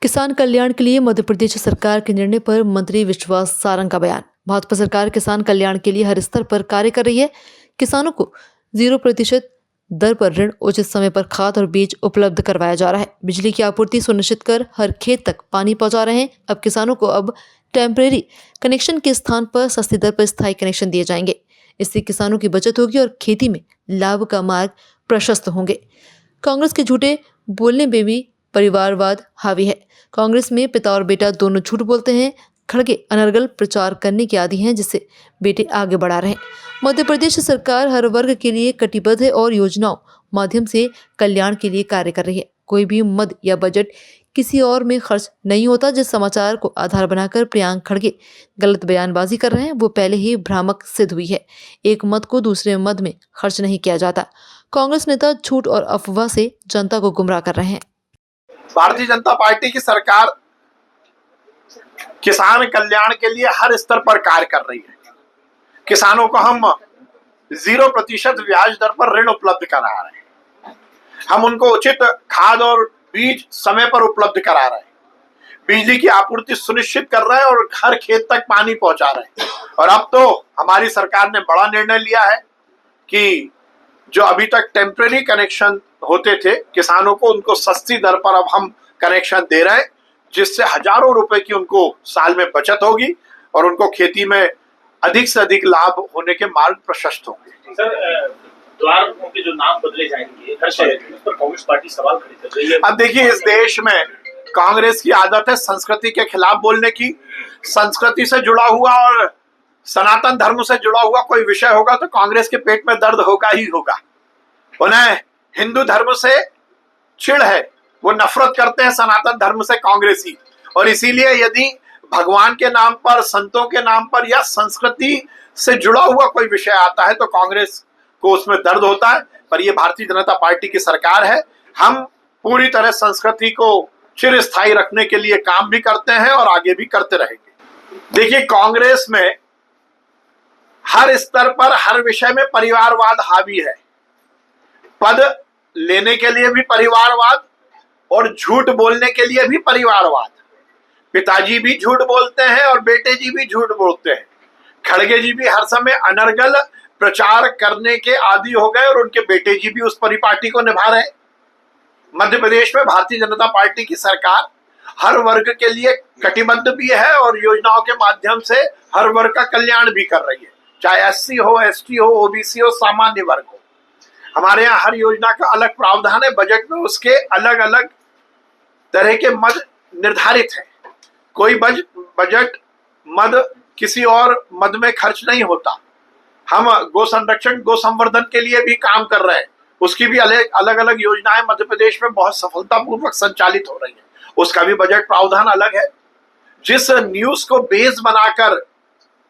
किसान कल्याण के लिए मध्य प्रदेश सरकार के निर्णय पर मंत्री विश्वास सारंग का बयान। भाजपा सरकार किसान कल्याण के लिए हर स्तर पर कार्य कर रही है। किसानों को 0% दर पर ऋण, उचित समय पर खाद और बीज उपलब्ध करवाया जा रहा है। बिजली की आपूर्ति सुनिश्चित कर हर खेत तक पानी पहुंचा रहे हैं। अब किसानों को अब टेम्परेरी कनेक्शन के स्थान पर सस्ती दर पर स्थायी कनेक्शन दिए जाएंगे। इससे किसानों की बचत होगी और खेती में लाभ का मार्ग प्रशस्त होंगे। कांग्रेस के झूठे बोलने में भी परिवारवाद हावी है। कांग्रेस में पिता और बेटा दोनों झूठ बोलते हैं। खड़गे अनर्गल प्रचार करने के आदी हैं, जिससे बेटे आगे बढ़ा रहे हैं। मध्य प्रदेश सरकार हर वर्ग के लिए कटिबद्ध है और योजनाओं माध्यम से कल्याण के लिए कार्य कर रही है। कोई भी मद या बजट किसी और में खर्च नहीं होता। जिस समाचार को आधार बनाकर प्रियांक खड़गे गलत बयानबाजी कर रहे हैं, वो पहले ही भ्रामक सिद्ध हुई है। एक मद को दूसरे मद में खर्च नहीं किया जाता। कांग्रेस नेता झूठ और अफवाह से जनता को गुमराह कर रहे हैं। भारतीय जनता पार्टी की सरकार किसान कल्याण के लिए हर स्तर पर कार्य कर रही है। किसानों को हम 0% ब्याज दर पर ऋण उपलब्ध करा रहे हैं। हम उनको उचित खाद और बीज समय पर उपलब्ध करा रहे हैं। बिजली की आपूर्ति सुनिश्चित कर रहे हैं और हर खेत तक पानी पहुंचा रहे हैं। और अब तो हमारी सरकार ने बड़ा निर्णय लिया है कि जो अभी तक टेम्परेरी कनेक्शन होते थे किसानों को, उनको सस्ती दर पर अब हम कनेक्शन दे रहे हैं, जिससे हजारों रुपए की उनको साल में बचत होगी और उनको खेती में अधिक से अधिक लाभ होने के मार्ग प्रशस्त होंगे। सर, द्वारों के जो नाम बदले जाएंगे हर शहर में, उस पर कांग्रेस पार्टी सवाल खड़ी कर रही है। अब देखिए, इस देश में कांग्रेस की आदत है संस्कृति के खिलाफ बोलने की। संस्कृति से जुड़ा हुआ और सनातन धर्म से जुड़ा हुआ कोई विषय होगा तो कांग्रेस के पेट में दर्द होगा ही होगा। उन्हें हिंदू धर्म से चिढ़ है, वो नफरत करते हैं सनातन धर्म से कांग्रेसी। और इसीलिए यदि भगवान के नाम पर, संतों के नाम पर या संस्कृति से जुड़ा हुआ कोई विषय आता है तो कांग्रेस को उसमें दर्द होता है। पर ये भारतीय जनता पार्टी की सरकार है। हम पूरी तरह संस्कृति को चिरस्थायी रखने के लिए काम भी करते हैं और आगे भी करते रहेंगे। देखिए, कांग्रेस में हर स्तर पर हर विषय में परिवारवाद हावी है। पद लेने के लिए भी परिवारवाद और झूठ बोलने के लिए भी परिवारवाद। पिताजी भी झूठ बोलते हैं और बेटे जी भी झूठ बोलते हैं। खड़गे जी भी हर समय अनर्गल प्रचार करने के आदी हो गए और उनके बेटे जी भी उस परिपाटी को निभा रहे हैं। मध्य प्रदेश में भारतीय जनता पार्टी की सरकार हर वर्ग के लिए कटिबद्ध भी है और योजनाओं के माध्यम से हर वर्ग का कल्याण भी कर रही है, चाहे SC हो, ST हो, OBC हो, सामान्य वर्ग हो। हमारे यहाँ हर योजना का अलग प्रावधान है। बजट में उसके अलग अलग तरह के मद निर्धारित है। कोई बजट मद किसी और मद में खर्च नहीं होता। हम गो संरक्षण, गो संवर्धन के लिए भी काम कर रहे हैं। उसकी भी अलग अलग योजनाएं मध्य प्रदेश में बहुत सफलतापूर्वक संचालित हो रही है। उसका भी बजट प्रावधान अलग है। जिस न्यूज को बेस बनाकर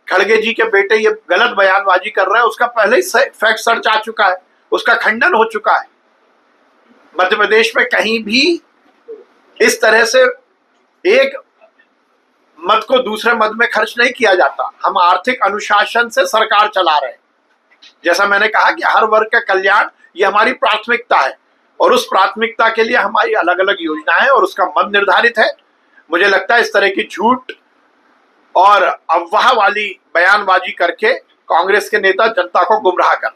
खड़गे जी के बेटे ये गलत बयानबाजी कर रहे हैं, उसका पहले ही फैक्ट सर्च आ चुका है, उसका खंडन हो चुका है। मध्य प्रदेश में कहीं भी इस तरह से एक मद को दूसरे मद में खर्च नहीं किया जाता। हम आर्थिक अनुशासन से सरकार चला रहे हैं। जैसा मैंने कहा कि हर वर्ग का कल्याण ये हमारी प्राथमिकता है और उस प्राथमिकता के लिए हमारी अलग अलग योजनाएं हैं और उसका मद निर्धारित है। मुझे लगता है इस तरह की झूठ और अफवाह वाली बयानबाजी करके कांग्रेस के नेता जनता को गुमराह कर रहे हैं।